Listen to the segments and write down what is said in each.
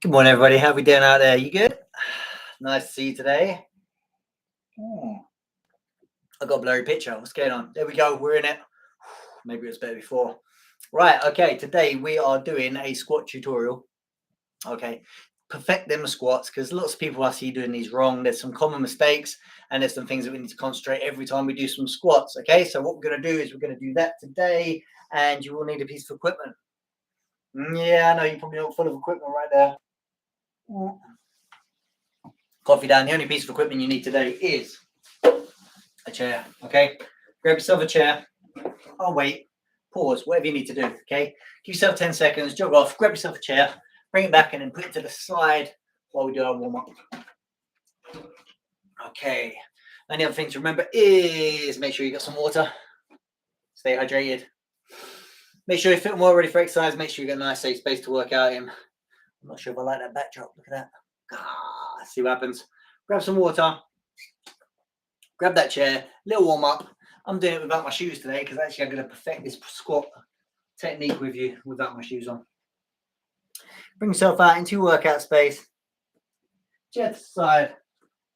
Good morning, everybody. How we doing out there? You good? Nice to see you today. Hmm. I got a blurry picture. What's going on? There we go. We're in it. Maybe it was better before. Right. Okay. Today we are doing a squat tutorial. Okay. Perfect them squats because lots of people I see doing these wrong. There's some common mistakes and there's some things that we need to concentrate every time we do some squats. Okay. So what we're going to do is we're going to do that today, and you will need a piece of equipment. Yeah, I know you're probably not full of equipment right there. Mm. Coffee down. The only piece of equipment you need today is a chair. Okay, grab yourself a chair. Oh, wait, pause, whatever you need to do. Okay, give yourself 10 seconds, jog off, grab yourself a chair, bring it back, and then put it to the side while we do our warm up. Okay, and the other thing to remember is make sure you got some water, stay hydrated, make sure you're fitting well, ready for exercise, make sure you got a nice safe space to work out in. I'm not sure if I like that backdrop. Look at that. See what happens. Grab some water, grab that chair, little warm up. I'm doing it without my shoes today because actually I'm going to perfect this squat technique with you without my shoes on. Bring yourself out into your workout space. Chair to the side.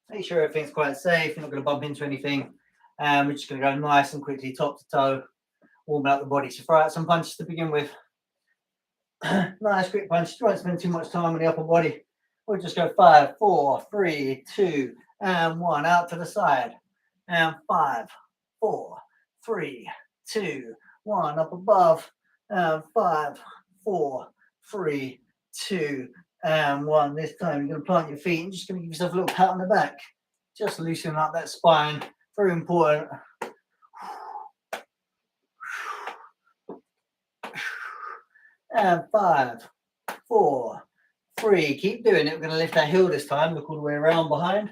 Make sure everything's quite safe. You're not going to bump into anything. We're just going to go nice and quickly top to toe, warm out the body. So throw out some punches to begin with. Nice quick punch. You won't spend too much time on the upper body. We'll just go 5, 4, 3, 2, and 1. Out to the side. And 5, 4, 3, 2, 1. Up above. And 5, 4, 3, 2, and 1. This time you're going to plant your feet and just going to give yourself a little pat on the back. Just loosen up that spine. Very important. And 5, 4, 3. Keep doing it. We're going to lift our heel this time. Look all the way around behind.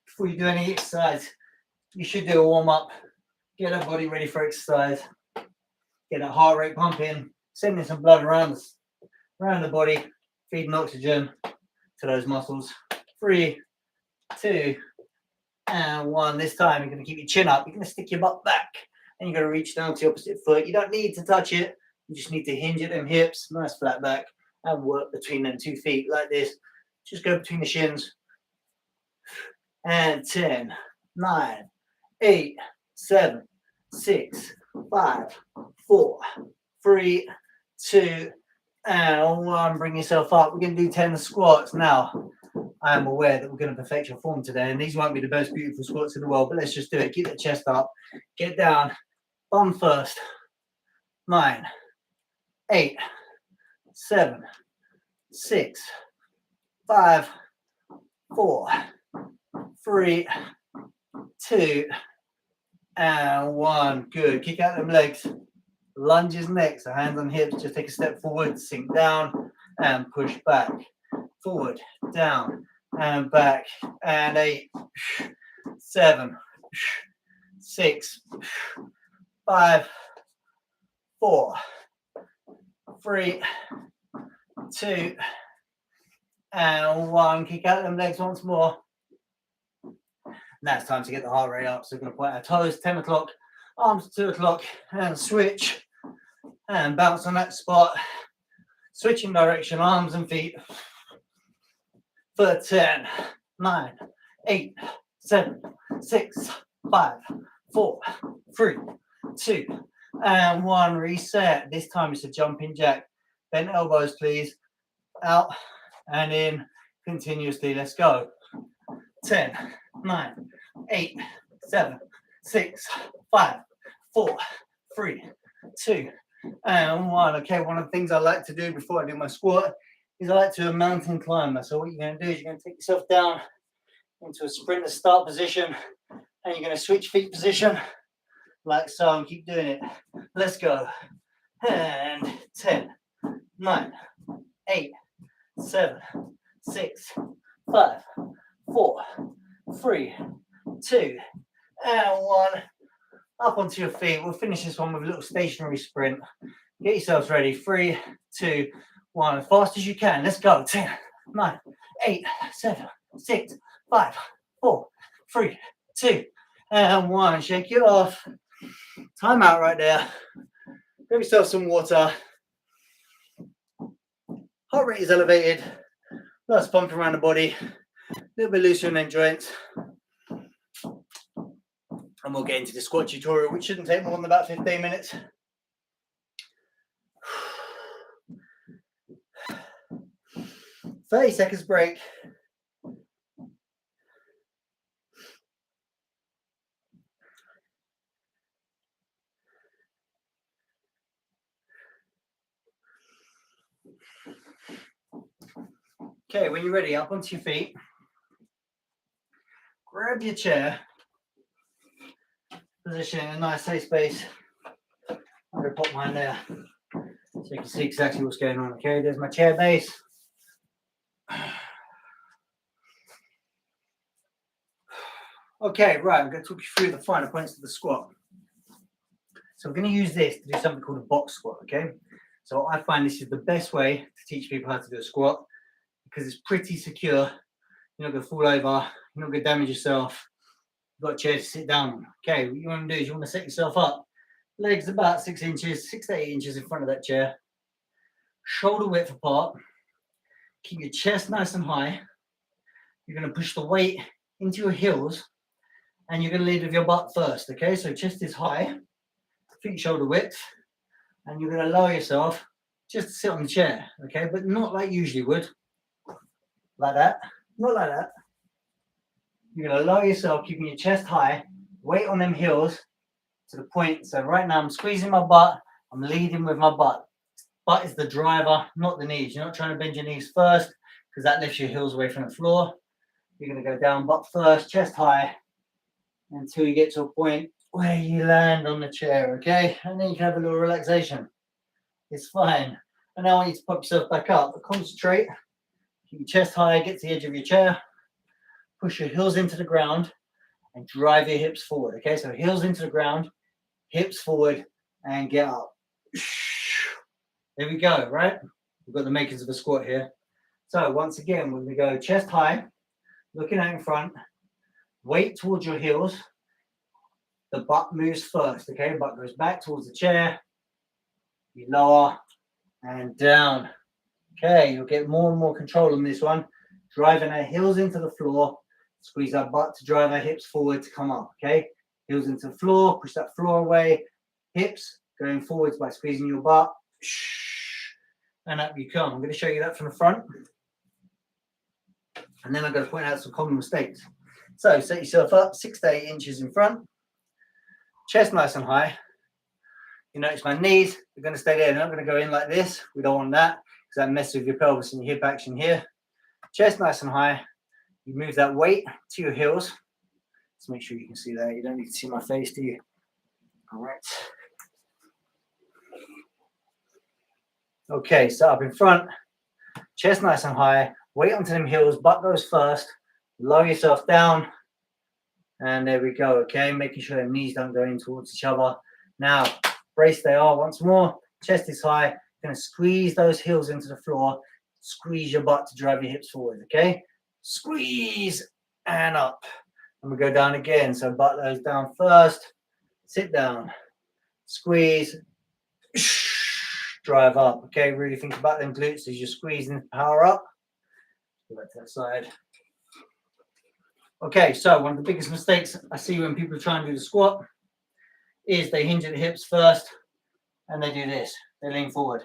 Before you do any exercise, you should do a warm up. Get our body ready for exercise. Get that heart rate pumping. Sending some blood around the body. Feeding oxygen to those muscles. 3, 2, and 1. This time you're going to keep your chin up. You're going to stick your butt back. And you're going to reach down to the opposite foot. You don't need to touch it. You just need to hinge at them hips. Nice flat back. And work between them 2 feet like this. Just go between the shins. And 10, 9, 8, 7, 6, 5, 4, 3, 2, and 1. Bring yourself up. We're going to do 10 squats. Now, I am aware that we're going to perfect your form today, and these won't be the most beautiful squats in the world, but let's just do it. Keep the chest up. Get down. Bum first. 9, 8, 7, 6, 5, 4, 3, 2, and 1. Good. Kick out them legs. Lunges next. So hands on hips. Just take a step forward, sink down, and push back. Forward, down, and back. And 8, 7, 6, 5, 4, 3, 2, and 1. Kick out them legs once more. Now it's time to get the heart rate up. So we're going to point our toes, 10 o'clock, arms 2 o'clock, and switch. And bounce on that spot. Switching direction, arms and feet. For 10, 9, 8, 7, 6, 5, 4, 3, 2, and 1. Reset. This time it's a jumping jack. Bend elbows, please. Out and in continuously. Let's go. 10, 9, 8, 7, 6, 5, 4, 3, 2, and 1. Okay, one of the things I like to do before I do my squat is I like to do a mountain climber. So what you're going to do is you're going to take yourself down into a sprinter start position, and you're going to switch feet position like so, and keep doing it. Let's go. And 10, 9, 8, 7, 6, 5, 4, 3, 2, and 1. Up onto your feet. We'll finish this one with a little stationary sprint. Get yourselves ready. 3, 2, 1. As fast as you can. Let's go. 10, 9, 8, 7, 6, 5, 4, 3, 2, and 1. Shake it off. Time out right there. Grab yourself some water. Heart rate is elevated. Blood's pumping around the body. A little bit looser in them joints. And we'll get into the squat tutorial, which shouldn't take more than about 15 minutes. "30 seconds break." Okay, when you're ready, up onto your feet. Grab your chair. Position in a nice safe space. I'm going to pop mine there so you can see exactly what's going on. Okay, there's my chair base. Okay, right, I'm going to talk you through the finer points of the squat. So we're going to use this to do something called a box squat, okay? So I find this is the best way to teach people how to do a squat because it's pretty secure. You're not going to fall over. You're not going to damage yourself. You've got a chair to sit down on. Okay, what you want to do is you want to set yourself up. Legs about 6 inches, 6 to 8 inches in front of that chair. Shoulder width apart. Keep your chest nice and high. You're going to push the weight into your heels and you're going to lead with your butt first, okay? So chest is high, feet shoulder width, and you're going to lower yourself just to sit on the chair, okay? But not like you usually would. Like that. Not like that. You're going to lower yourself, keeping your chest high, weight on them heels to the point. So right now I'm squeezing my butt, I'm leading with my butt. Butt is the driver, not the knees. You're not trying to bend your knees first because that lifts your heels away from the floor. You're going to go down butt first, chest high, until you get to a point where you land on the chair, okay? And then you can have a little relaxation. It's fine. And now I want you to pop yourself back up. But concentrate. Keep your chest high, get to the edge of your chair. Push your heels into the ground and drive your hips forward, okay? So heels into the ground, hips forward, and get up. There we go, right? We've got the makings of a squat here. So once again, we're going to go chest high, looking out in front, weight towards your heels. The butt moves first, okay? Butt goes back towards the chair. You lower and down. Okay, you'll get more and more control on this one. Driving our heels into the floor. Squeeze our butt to drive our hips forward to come up, okay? Heels into the floor, push that floor away. Hips going forwards by squeezing your butt. And up you come. I'm going to show you that from the front. And then I'm going to point out some common mistakes. So set yourself up 6 to 8 inches in front. Chest nice and high. You notice my knees are going to stay there. They're not going to go in like this. We don't want that because that messes with your pelvis and your hip action here. Chest nice and high. You move that weight to your heels. Let's make sure you can see that. You don't need to see my face, do you? All right. Okay, so up in front. Chest nice and high. Weight onto them heels. Butt goes first. Lower yourself down. And there we go, okay? Making sure the knees don't go in towards each other. Now, brace they are once more. Chest is high. Going to squeeze those heels into the floor. Squeeze your butt to drive your hips forward, okay? Squeeze and up. And we go down again. So butt goes down first. Sit down. Squeeze. Drive up, okay? Really think about them glutes as you're squeezing power up. Go back to that side. Okay, so one of the biggest mistakes I see when people try and do the squat is they hinge at the hips first and they do this. They lean forward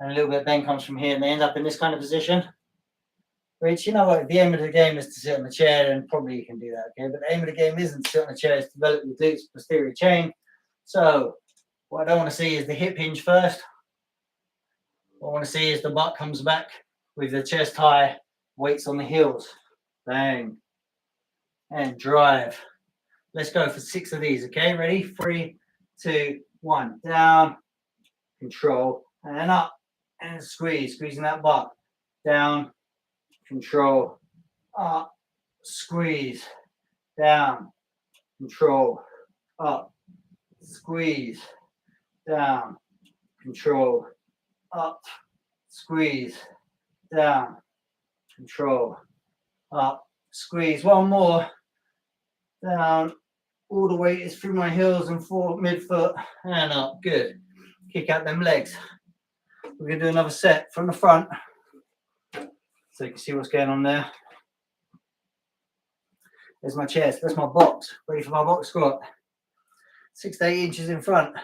and a little bit of bend comes from here and they end up in this kind of position. Which, you know what, the aim of the game is to sit on the chair and probably you can do that, okay? But the aim of the game isn't to sit on the chair, it's to develop your glutes, posterior chain. So what I don't want to see is the hip hinge first. What I want to see is the butt comes back with the chest high, weights on the heels. Bang. And drive. Let's go for 6 of these, okay? Ready? 3, 2, 1. Down, control, and up, and squeeze. Squeezing that butt. Down, control, up, squeeze, down, control, up, squeeze, down, control, up, squeeze, down, control, up, squeeze. One more. Down. All the weight is through my heels and forward midfoot and up. Good. Kick out them legs. We're going to do another set from the front. So you can see what's going on there. There's my chest, that's my box, ready for my box squat. 6 to 8 inches in front.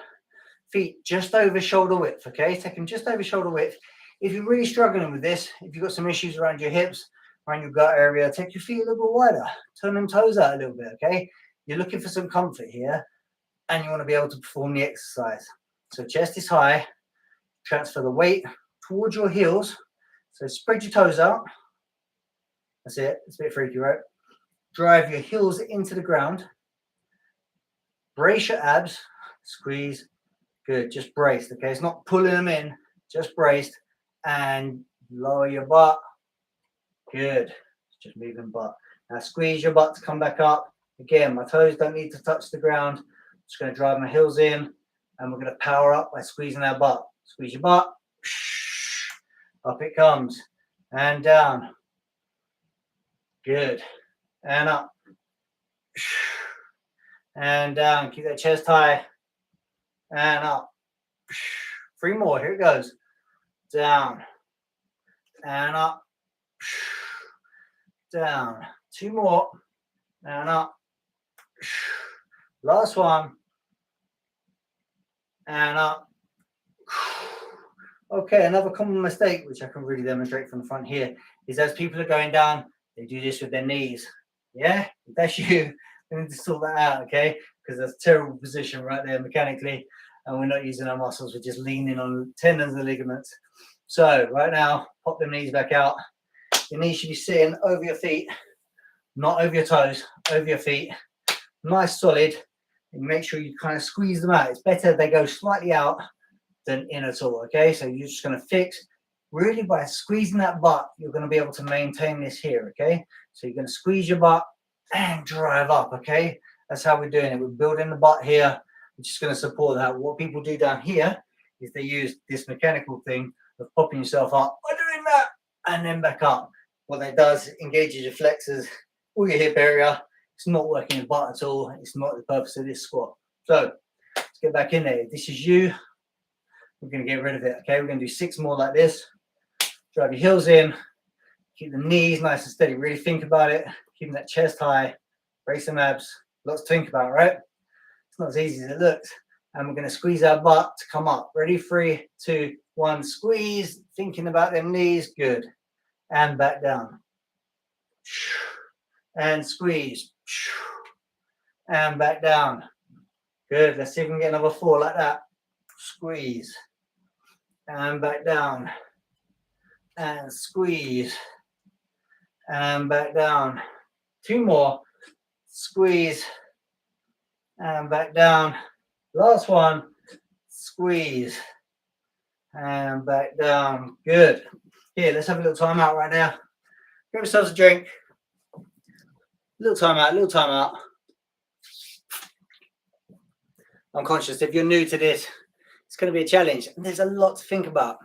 Feet just over shoulder width, okay? Take them just over shoulder width. If you're really struggling with this, if you've got some issues around your hips, around your gut area, take your feet a little bit wider. Turn them toes out a little bit, okay? You're looking for some comfort here, and you want to be able to perform the exercise. So chest is high. Transfer the weight towards your heels. So spread your toes out. That's it. It's a bit freaky, right? Drive your heels into the ground. Brace your abs. Squeeze. Good. Just braced, okay? It's not pulling them in. Just braced. And lower your butt. Good. Just moving butt. Now squeeze your butt to come back up. Again, my toes don't need to touch the ground. I'm just going to drive my heels in. And we're going to power up by squeezing our butt. Squeeze your butt. Up it comes. And down. Good. And up. And down. Keep that chest high. And up. 3 more. Here it goes. Down. And up. Down. 2 more. And up. Last one. And up. Okay, another common mistake, which I can really demonstrate from the front here, is as people are going down, they do this with their knees. Yeah, if that's you, we need to sort that out, okay? Because that's a terrible position right there mechanically, and we're not using our muscles, we're just leaning on tendons and ligaments. So right now, pop the knees back out. Your knees should be sitting over your feet, not over your toes, over your feet. Nice, solid, and make sure you kind of squeeze them out. It's better if they go slightly out than in at all, okay? So you're just going to fix, really by squeezing that butt, you're going to be able to maintain this here, okay? So you're going to squeeze your butt and drive up, okay? That's how we're doing it. We're building the butt here. We're just going to support that. What people do down here is they use this mechanical thing of popping yourself up by doing that and then back up. What that does, it engages your flexors, all your hip area. It's not working your butt at all. It's not the purpose of this squat. So let's get back in there. If this is you, we're going to get rid of it, okay? We're going to do 6 more like this. Drive your heels in. Keep the knees nice and steady. Really think about it. Keeping that chest high. Brace some abs. Lots to think about, right? It's not as easy as it looks. And we're going to squeeze our butt to come up. Ready? 3, 2, 1. Squeeze. Thinking about them knees. Good. And back down. And squeeze. And back down. Good. Let's see if we can get another 4 like that. Squeeze. And back down. And squeeze. And back down. 2 more. Squeeze. And back down. Last one. Squeeze. And back down. Good. Here, let's have a little time out right now. Grab yourselves a drink. Little time out, little time out. I'm conscious if you're new to this, it's going to be a challenge. And there's a lot to think about.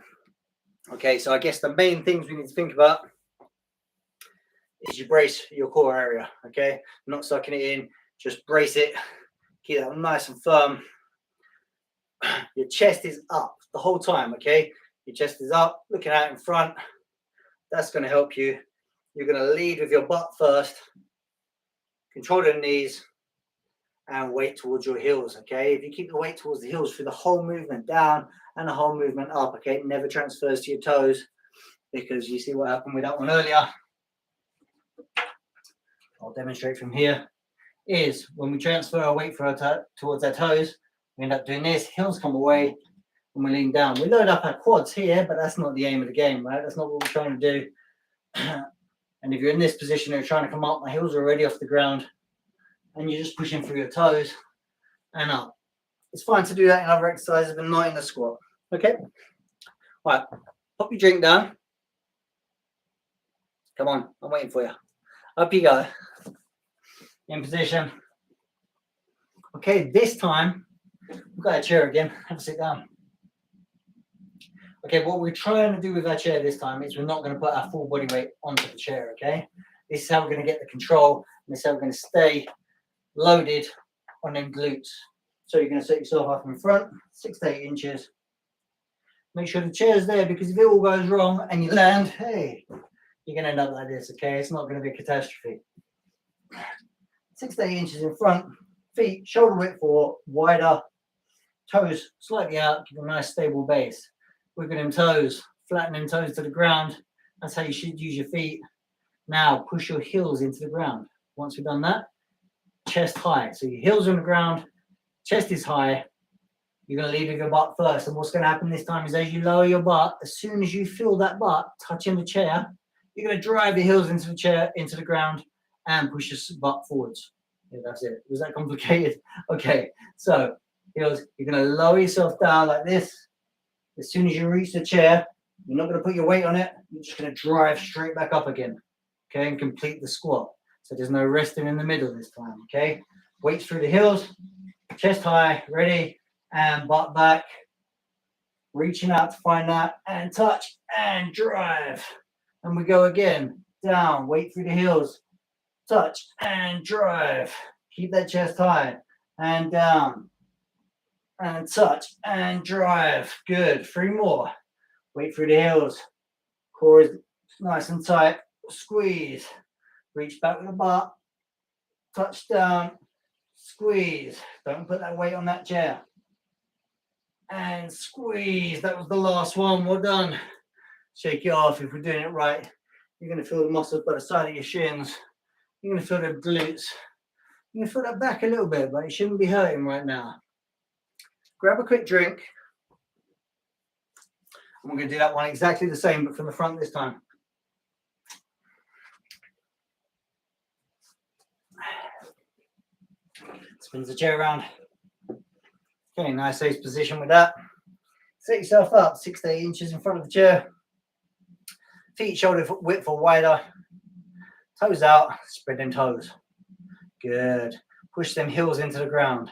Okay, so I guess the main things we need to think about is you brace your core area, okay? Not sucking it in, just brace it. Keep that nice and firm. Your chest is up the whole time, okay? Your chest is up, looking out in front. That's going to help you. You're going to lead with your butt first. Control the knees and weight towards your heels, okay? If you keep the weight towards the heels through the whole movement down and the whole movement up, okay? It never transfers to your toes because you see what happened with that one earlier. I'll demonstrate from here. Is when we transfer our weight towards our toes, we end up doing this, heels come away and we lean down. We load up our quads here, but that's not the aim of the game, right? That's not what we're trying to do. And if you're in this position, you're trying to come up, my heels are already off the ground, and you're just pushing through your toes and up. It's fine to do that in other exercises, but not in the squat. Okay? All right, pop your drink down. Come on, I'm waiting for you. Up you go. In position. Okay, this time, we've got a chair again. Have a sit down. Okay, what we're trying to do with our chair this time is we're not going to put our full body weight onto the chair, okay? This is how we're going to get the control, and this is how we're going to stay loaded on them glutes. So you're going to set yourself up in front, 6 to 8 inches. Make sure the chair's there, because if it all goes wrong and you land, hey, you're going to end up like this, okay? It's not going to be a catastrophe. 6 to 8 inches in front, feet shoulder width or wider, toes slightly out, give a nice stable base. Wiggle them toes, flatten them toes to the ground. That's how you should use your feet. Now push your heels into the ground. Once we've done that, chest high. So your heels are on the ground, chest is high. You're going to lead with your butt first. And what's going to happen this time is as you lower your butt, as soon as you feel that butt touching the chair, you're going to drive your heels into the chair, into the ground, and push your butt forwards. Yeah, that's it. Was that complicated? Okay, so heels, you're going to lower yourself down like this. As soon as you reach the chair, you're not going to put your weight on it. You're just going to drive straight back up again, okay, and complete the squat. So there's no resting in the middle this time, okay? Weights through the heels, chest high, ready, and butt back. Reaching out to find that, and touch, and drive. And we go again, down, weight through the heels, touch, and drive. Keep that chest high, and down, and touch, and drive. Good, 3 more. Weight through the heels, core is nice and tight, squeeze. Reach back with the butt, touch down, squeeze. Don't put that weight on that chair. And squeeze. That was the last one. Well done. Shake it off. If we're doing it right, you're going to feel the muscles by the side of your shins. You're going to feel the glutes. You're going to feel that back a little bit, but it shouldn't be hurting right now. Grab a quick drink. And we're going to do that one exactly the same, but from the front this time. Spins the chair around. Okay, nice ace position with that. Set yourself up 6 to 8 inches in front of the chair. Feet shoulder width or wider. Toes out, spread them toes. Good. Push them heels into the ground.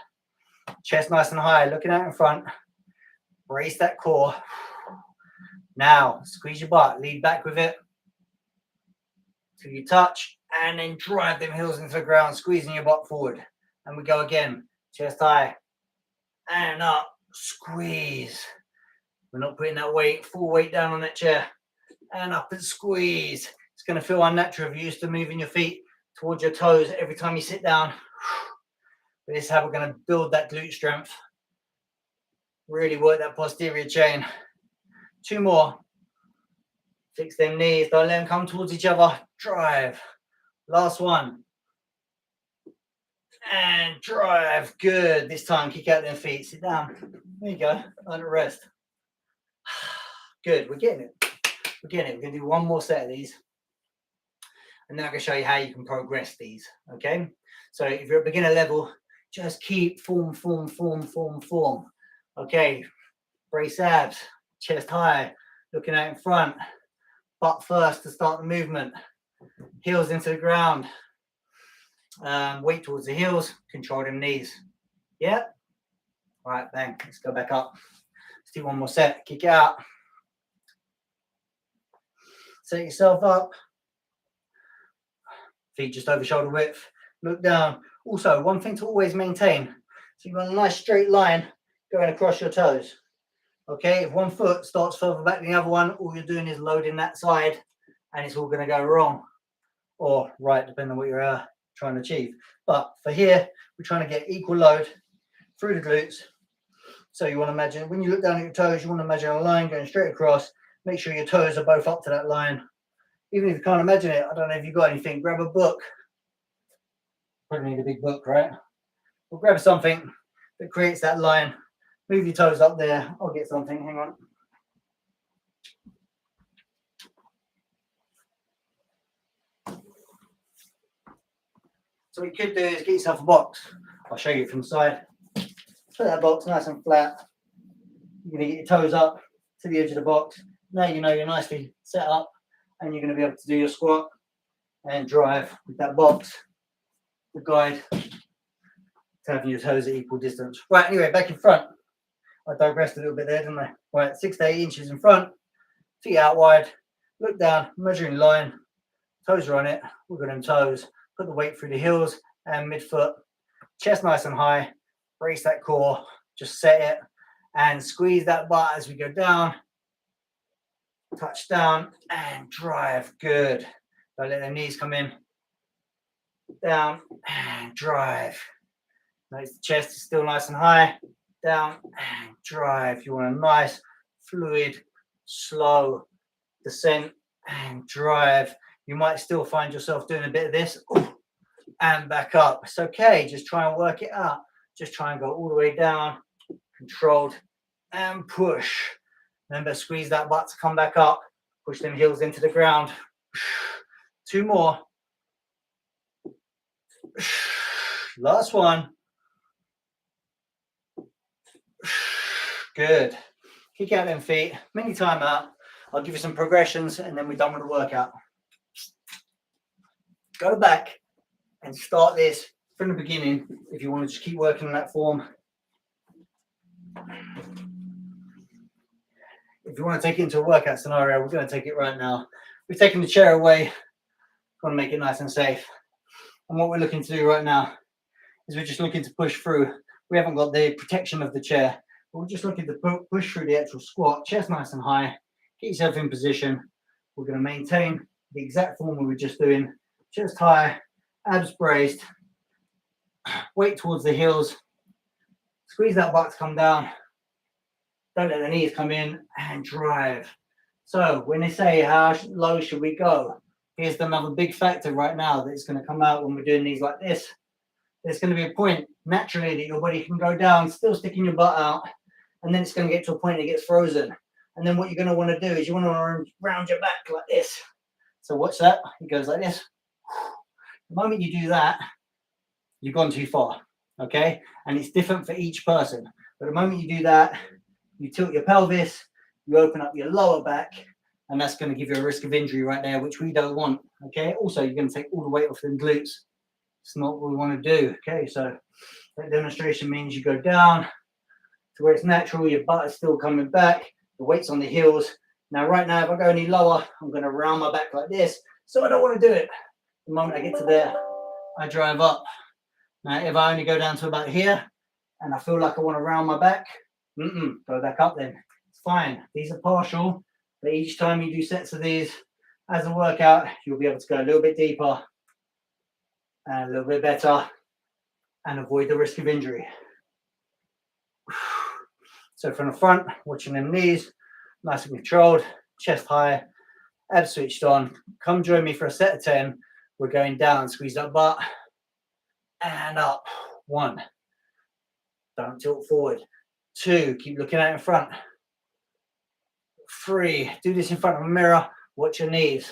Chest nice and high, looking out in front. Brace that core. Now, squeeze your butt, lead back with it. Till you touch, and then drive them heels into the ground, squeezing your butt forward. And we go again, chest high, and up, squeeze. We're not putting that weight, full weight down on that chair. And up and squeeze. It's going to feel unnatural if you're used to moving your feet towards your toes every time you sit down. But this is how we're going to build that glute strength. Really work that posterior chain. 2 more. Fix them knees. Don't let them come towards each other. Drive. Last one. And drive. Good. This time, kick out them feet. Sit down. There you go. Let it rest. Good. We're getting it. We're getting it. We're going to do 1 more set of these. And then I'm going to show you how you can progress these. Okay. So if you're at beginner level, just keep form. Okay. Brace abs. Chest high. Looking out in front. Butt first to start the movement. Heels into the ground. Weight towards the heels. Control them knees. Yeah. All right, bang. Let's go back up. Let's do 1 more set. Kick it out. Set yourself up. Feet just over shoulder width. Look down. Also, one thing to always maintain. So you've got a nice straight line going across your toes. Okay, if one foot starts further back than the other one, all you're doing is loading that side and it's all going to go wrong or right, depending on what you're trying to achieve. But for here, we're trying to get equal load through the glutes. So you want to imagine, when you look down at your toes, you want to imagine a line going straight across. Make sure your toes are both up to that line. Even if you can't imagine it, I don't know if you've got anything, grab a book. Probably need a big book, right? Or grab something that creates that line. Move your toes up there. I'll get something. Hang on. So what you could do is get yourself a box. I'll show you from the side. Put that box nice and flat. You're going to get your toes up to the edge of the box. Now you know you're nicely set up and you're going to be able to do your squat and drive with that box, the guide, to having your toes at equal distance. Right, anyway, back in front. I digressed a little bit there, didn't I? Right, 6 to 8 inches in front, feet out wide, look down, measuring line, toes are on it, wiggle them toes, put the weight through the heels and midfoot, chest nice and high, brace that core, just set it and squeeze that butt as we go down. touch down and drive. Good. Don't let the knees come in. Down and drive. Notice the chest is still nice and high. Down and drive. You want a nice, fluid, slow descent and drive. You might still find yourself doing a bit of this and back up. It's okay. Just try and work it out. Just try and go all the way down, controlled, and push. Remember, squeeze that butt to come back up. Push them heels into the ground. 2 more. Last one. Good. Kick out them feet. Mini time out. I'll give you some progressions and then we're done with the workout. Go back and start this from the beginning if you want to just keep working on that form. If you want to take it into a workout scenario, we're going to take it right now. We've taken the chair away. Going to make it nice and safe. And what we're looking to do right now is we're just looking to push through. We haven't got the protection of the chair, but we're just looking to push through the actual squat. Chest nice and high. Get yourself in position. We're going to maintain the exact form we were just doing. Chest high, abs braced. Weight towards the heels. Squeeze that butt to come down. Don't let the knees come in and drive. So when they say how low should we go, here's another big factor right now that's going to come out when we're doing these like this. There's going to be a point naturally that your body can go down, still sticking your butt out, and then it's going to get to a point that it gets frozen. And then what you're going to want to do is you want to round your back like this. So watch that. It goes like this. The moment you do that, you've gone too far. Okay? And it's different for each person. But the moment you do that, you tilt your pelvis, you open up your lower back, and that's going to give you a risk of injury right there, which we don't want. Okay? Also, you're going to take all the weight off the glutes. It's not what we want to do. Okay? So that demonstration means you go down to where it's natural, your butt is still coming back, the weight's on the heels. Now, right now, if I go any lower, I'm going to round my back like this. So I don't want to do it. The moment I get to there, I drive up. Now, if I only go down to about here and I feel like I want to round my back, go back up then. It's fine. These are partial, but each time you do sets of these as a workout, you'll be able to go a little bit deeper and a little bit better and avoid the risk of injury. So from the front, watching them knees, nice and controlled, chest high, abs switched on. Come join me for a set of 10. We're going down, squeeze that butt, and up. 1. Don't tilt forward. 2, keep looking out in front. 3, do this in front of a mirror, watch your knees.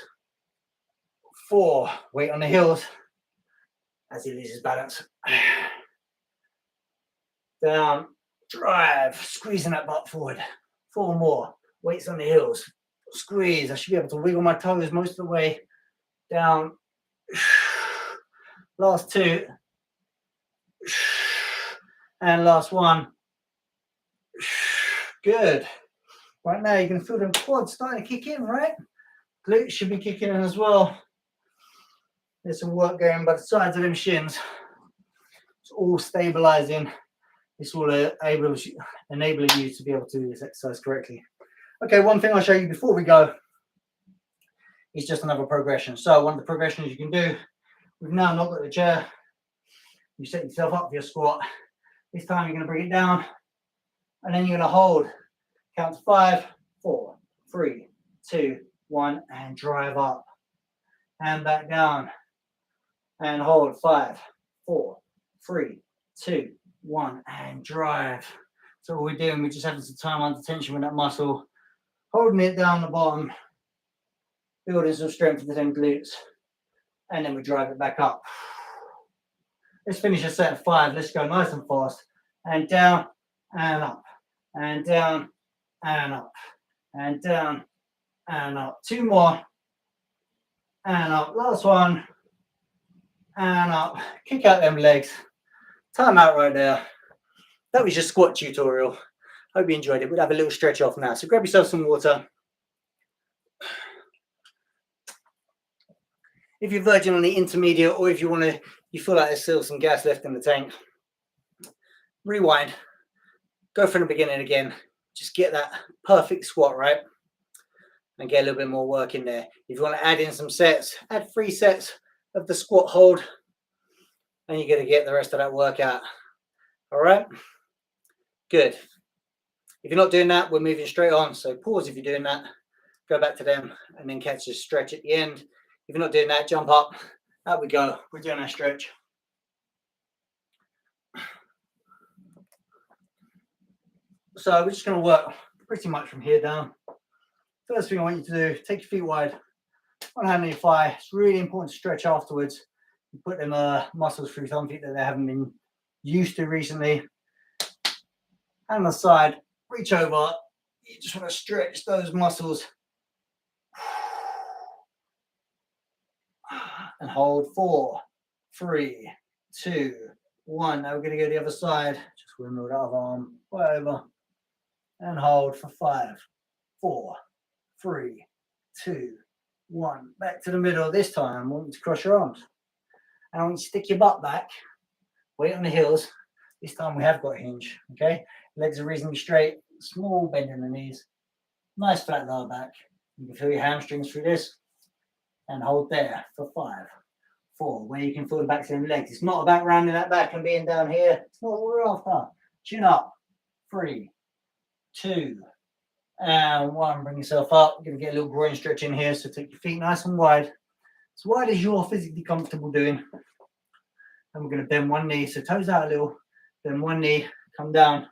4, weight on the heels as he loses balance. Down, drive, squeezing that butt forward. 4 more, weights on the heels. Squeeze, I should be able to wiggle my toes most of the way. Down. Last 2. And last 1. Good. Right now you can feel them quads starting to kick in, right? Glutes should be kicking in as well. There's some work going by the sides of them shins. It's all stabilizing. It's all enabling you to be able to do this exercise correctly. Okay, one thing I'll show you before we go is just another progression. So one of the progressions you can do, we've now not got the chair. You set yourself up for your squat. This time you're going to bring it down and then you're going to hold. Count to 5, 4, 3, 2, 1, and drive up. And back down. And hold. 5, 4, 3, 2, 1, and drive. So what we're doing, we're just having some time under tension with that muscle, holding it down the bottom, building some strength into them glutes, and then we drive it back up. Let's finish a set of 5. Let's go nice and fast. And down, and up, and down, and up, and down, and up. 2 more, and up. Last one, and up. Kick out them legs. Time out right there. That was your squat tutorial. Hope you enjoyed it. We'll have a little stretch off now. So grab yourself some water. If you're verging on the intermediate, or if you feel like there's still some gas left in the tank, rewind. Go from the beginning again. Just get that perfect squat, right? and get a little bit more work in there. If you want to add in some sets, add 3 sets of the squat hold, and you're going to get the rest of that workout. All right, good. If you're not doing that, we're moving straight on. So pause if you're doing that, go back to them, and then catch a stretch at the end. If you're not doing that, jump up. Out we go. We're doing our stretch. So we're just going to work pretty much from here down. First thing I want you to do, take your feet wide, one hand on your thigh. It's really important to stretch afterwards. You put them muscles through something that they haven't been used to recently. Hand on the side, reach over. You just want to stretch those muscles. And hold 4, 3, 2, 1. Now we're going to go to the other side. Just windmill that other arm right over. And hold for 5, 4, 3, 2, 1. Back to the middle. This time, I want you to cross your arms. And I want you to stick your butt back. Weight on the heels. This time we have got a hinge. Okay? Legs are reasonably straight. Small bend in the knees. Nice flat lower back. You can feel your hamstrings through this. And hold there for 5, 4. Where you can feel the backs of the legs. It's not about rounding that back and being down here. It's not what we're after. Chin up. 3, 2, and 1. Bring yourself up. You're going to get a little groin stretch in here. So take your feet nice and wide. As wide as you're physically comfortable doing. And we're going to bend one knee. So toes out a little. Bend one knee. Come down.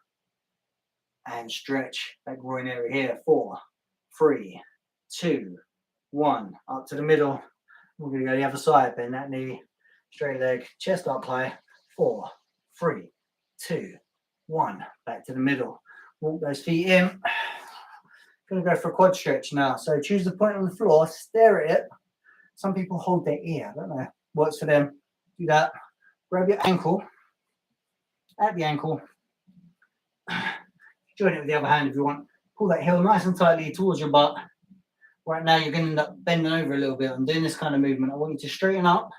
And stretch that groin area here. 4, 3, 2, 1. Up to the middle. We're going to go the other side. Bend that knee. Straight leg. Chest up high. 4, 3, 2, 1. Back to the middle. Walk those feet in. Going to go for a quad stretch now. So choose the point on the floor. Stare at it. Some people hold their ear. I don't know. Works for them. Do that. Grab your ankle. At the ankle. Join it with the other hand if you want. Pull that heel nice and tightly towards your butt. Right now, you're going to end up bending over a little bit. I'm doing this kind of movement. I want you to straighten up.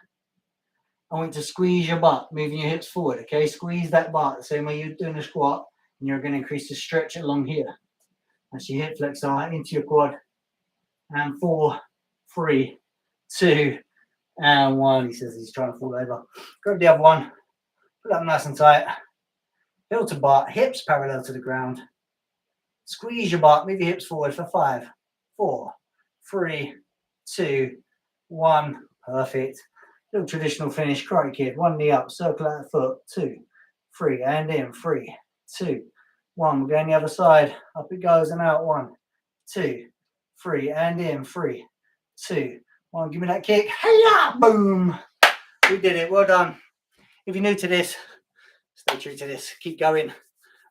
I want you to squeeze your butt, moving your hips forward. Okay, squeeze that butt the same way you're doing a squat. And you're going to increase the stretch along here. As your hip flexor into your quad. And 4, 3, 2, and 1. He says he's trying to fall over. Grab the other one. Put that nice and tight. Heel to butt, hips parallel to the ground. Squeeze your butt, move your hips forward for 5, 4, 3, 2, 1. Perfect. Little traditional finish, Karate Kid. One knee up, circle out the foot. 2, 3, and in. 3, 2, 1. We're going the other side. Up it goes and out. 1, 2, 3, and in. 3, 2, 1. Give me that kick. Hey-ya! Boom. We did it. Well done. If you're new to this, stay true to this. Keep going.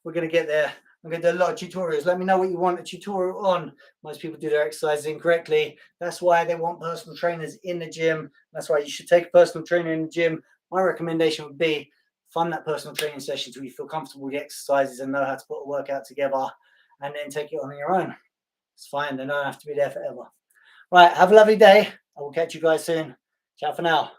We're going to get there. I'm going to do a lot of tutorials. Let me know what you want a tutorial on. Most people do their exercises incorrectly. That's why they want personal trainers in the gym. That's why you should take a personal trainer in the gym. My recommendation would be fund that personal training session so you feel comfortable with the exercises and know how to put a workout together, and then take it on your own. It's fine. They don't have to be there forever. Right. Have a lovely day. I will catch you guys soon. Ciao for now.